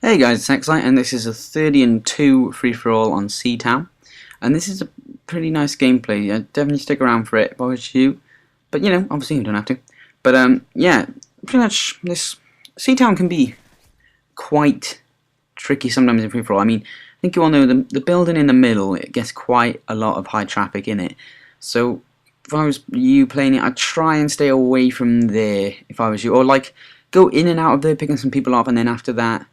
Hey guys, it's Excite, and this is a 30 and 2 free-for-all on Seatown. And this is a pretty nice gameplay. Definitely stick around for it if I was you. But obviously you don't have to. But yeah, pretty much this Seatown can be quite tricky sometimes in free-for-all. I mean, I think you all know the building in the middle, it gets quite a lot of high traffic in it. So if I was you playing it, I'd try and stay away from there if I was you. Or like, go in and out of there, picking some people up, and then after that,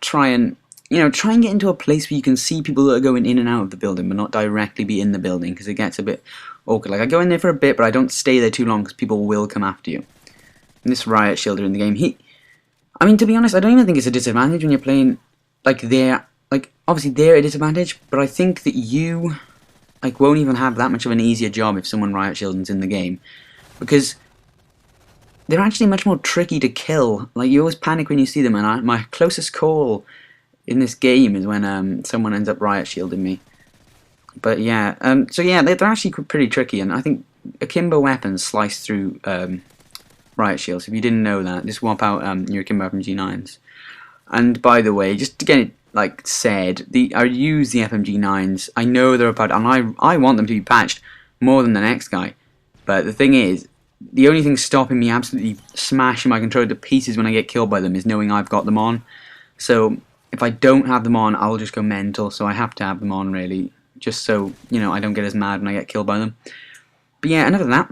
try and get into a place where you can see people that are going in and out of the building, but not directly be in the building, because it gets a bit awkward. Like, I go in there for a bit, but I don't stay there too long because people will come after you. And this riot shielder in the game, I mean, to be honest, I don't even think it's a disadvantage when you're playing like obviously they're a disadvantage, but I think that you won't even have that much of an easier job if someone riot shields in the game, because they're actually much more tricky to kill. Like, you always panic when you see them, and my closest call in this game is when someone ends up riot shielding me. But yeah, so yeah, they're actually pretty tricky, and I think akimbo weapons slice through riot shields. If you didn't know that, just swap out your akimbo FMG9s. And by the way, just to get it said, I use the FMG9s. I know they're a patch, and I want them to be patched more than the next guy. But the thing is, the only thing stopping me absolutely smashing my controller to pieces when I get killed by them is knowing I've got them on. So if I don't have them on, I'll just go mental. So I have to have them on, really, just so I don't get as mad when I get killed by them. But yeah, other than that,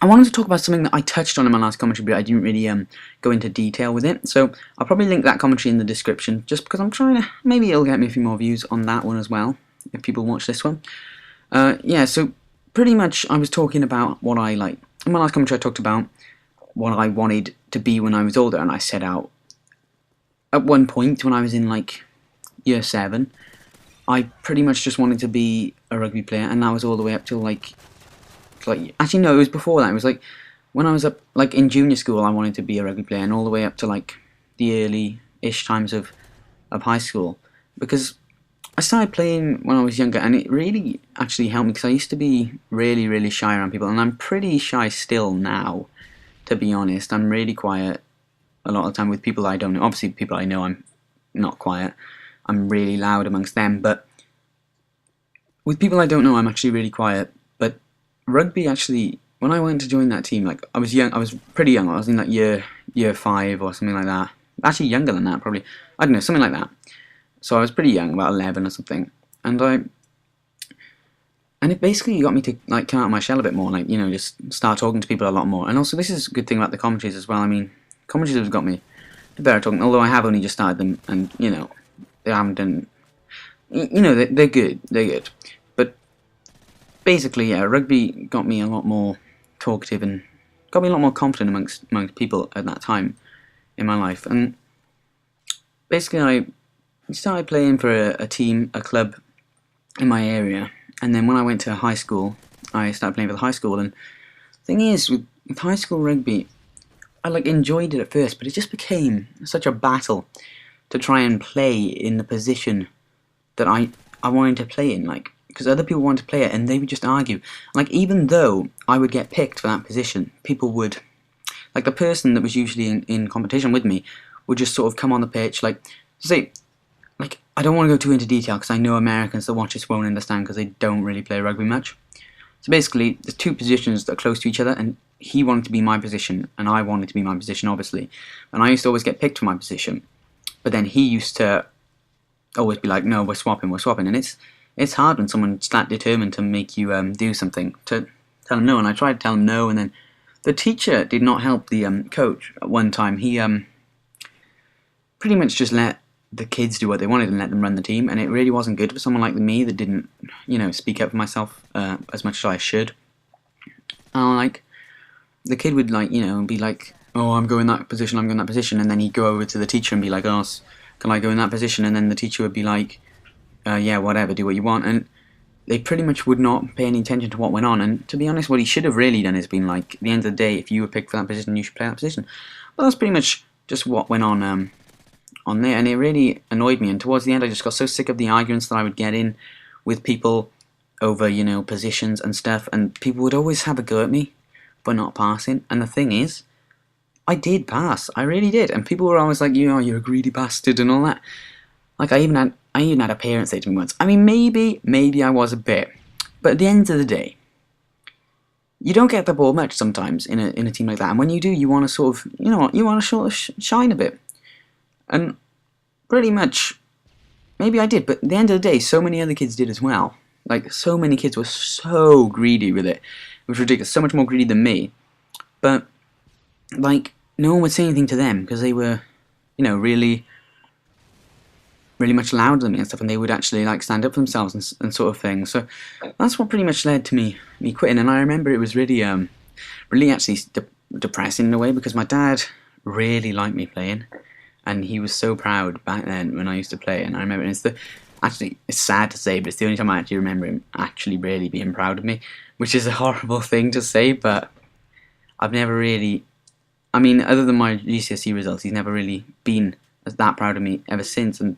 I wanted to talk about something that I touched on in my last commentary, but I didn't really go into detail with it. So I'll probably link that commentary in the description, just because I'm trying to, maybe it'll get me a few more views on that one as well, if people watch this one. Yeah, so pretty much I was talking about what I like. In my last commentary I talked about what I wanted to be when I was older, and I set out at one point when I was in year 7, I pretty much just wanted to be a rugby player, and that was all the way up till actually no, it was before that. It was when I was up in junior school, I wanted to be a rugby player, and all the way up to the early-ish times of high school, because I started playing when I was younger, and it really actually helped me, because I used to be really, really shy around people, and I'm pretty shy still now, to be honest. I'm really quiet a lot of the time with people I don't know. Obviously, people I know, I'm not quiet. I'm really loud amongst them, but with people I don't know, I'm actually really quiet. But rugby, actually, when I went to join that team, I was young. I was pretty young. I was in year 5 or something like that. Actually, younger than that, probably. I don't know, something like that. So I was pretty young, about 11 or something, and it basically got me to come out of my shell a bit more, just start talking to people a lot more. And also, this is a good thing about the commentaries as well. I mean, commentaries have got me better talking, although I have only just started them, and they haven't done. They're good. They're good, but basically, yeah, rugby got me a lot more talkative and got me a lot more confident amongst people at that time in my life. And basically, I started playing for a team, a club in my area, and then when I went to high school, I started playing for the high school. And the thing is, with high school rugby, I enjoyed it at first, but it just became such a battle to try and play in the position that I wanted to play in, because other people wanted to play it, and they would just argue. Even though I would get picked for that position, people would, the person that was usually in competition with me would just sort of come on the pitch, say, I don't want to go too into detail because I know Americans that watch this won't understand because they don't really play rugby much. So basically, there's two positions that are close to each other, and he wanted to be my position, and I wanted to be my position, obviously. And I used to always get picked for my position, but then he used to always be like, no, we're swapping, and it's hard when someone's that determined to make you do something, to tell him no. And I tried to tell him no, and then the teacher did not help the coach at one time. He pretty much just let the kids do what they wanted and let them run the team, and it really wasn't good for someone like me that didn't, speak up for myself as much as I should. And the kid would be like, oh, I'm going that position, and then he'd go over to the teacher and be like, oh, can I go in that position? And then the teacher would be like, yeah, whatever, do what you want. And they pretty much would not pay any attention to what went on. And to be honest, what he should have really done is been at the end of the day, if you were picked for that position, you should play that position. But that's pretty much just what went on there, and it really annoyed me. And towards the end, I just got so sick of the arguments that I would get in with people over, positions and stuff, and people would always have a go at me for not passing. And the thing is, I did pass. I really did. And people were always like, you know, you're a greedy bastard and all that. Like I even had a parent say to me once. I mean, maybe I was a bit, but at the end of the day, you don't get the ball much sometimes in a team like that. And when you do, you want to sort of, you know what, you want to sort of shine a bit. And pretty much, maybe I did. But at the end of the day, so many other kids did as well. Like so many kids were so greedy with it. It was ridiculous. So much more greedy than me. But like no one would say anything to them because they were, you know, really much louder than me and stuff, and they would actually like stand up for themselves and sort of thing. So that's what pretty much led to me quitting. And I remember it was really actually depressing in a way, because my dad really liked me playing, and he was so proud back then when I used to play. And I remember it's sad to say, but it's the only time I actually remember him actually really being proud of me, which is a horrible thing to say, but I've never really, I mean, other than my GCSE results, he's never really been that proud of me ever since. And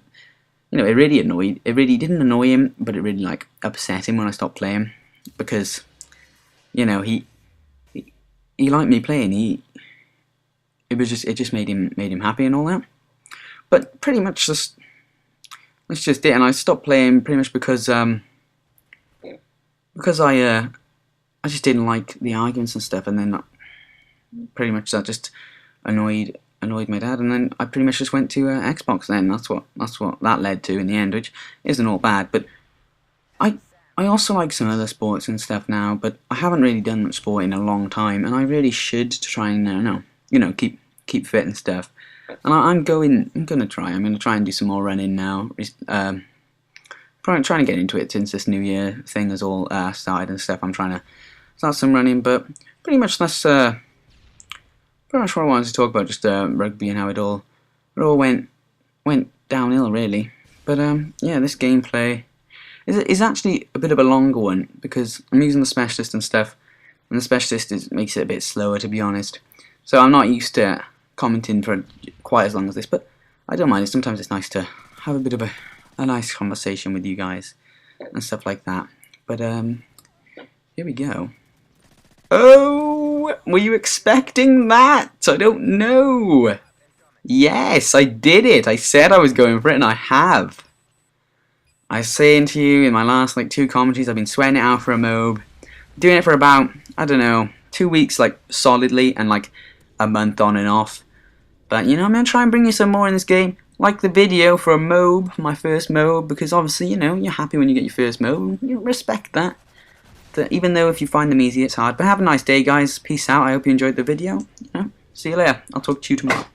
you know, it really didn't annoy him, but it really like upset him when I stopped playing, because you know, he liked me playing. It just made him happy and all that. But pretty much that's just it. And I stopped playing pretty much because I just didn't like the arguments and stuff, and then pretty much that just annoyed my dad, and then I pretty much just went to Xbox. Then that's what that led to in the end, which isn't all bad. But I also like some other sports and stuff now, but I haven't really done much sport in a long time, and I really should to try and keep fit and stuff. And I'm gonna try and do some more running now. Trying to get into it since this New Year thing has all started and stuff. I'm trying to start some running, but pretty much that's pretty much what I wanted to talk about, just rugby and how it all went downhill really. But yeah, this gameplay is actually a bit of a longer one because I'm using the specialist and stuff, and the specialist makes it a bit slower, to be honest. So I'm not used to commenting for quite as long as this, but I don't mind. Sometimes it's nice to have a bit of a nice conversation with you guys and stuff like that. But here we go. Oh, were you expecting that? I don't know. Yes, I did it. I said I was going for it, and I have. I was saying to you in my last 2 commentaries, I've been sweating it out for a Moab. Doing it for about, I don't know, 2 weeks solidly, and a month on and off. But you know, I'm going to try and bring you some more in this game. Like the video for a Moab, my first Moab, because obviously, you know, you're happy when you get your first Moab. You respect that. Even though if you find them easy, it's hard. But have a nice day, guys. Peace out. I hope you enjoyed the video. See you later. I'll talk to you tomorrow.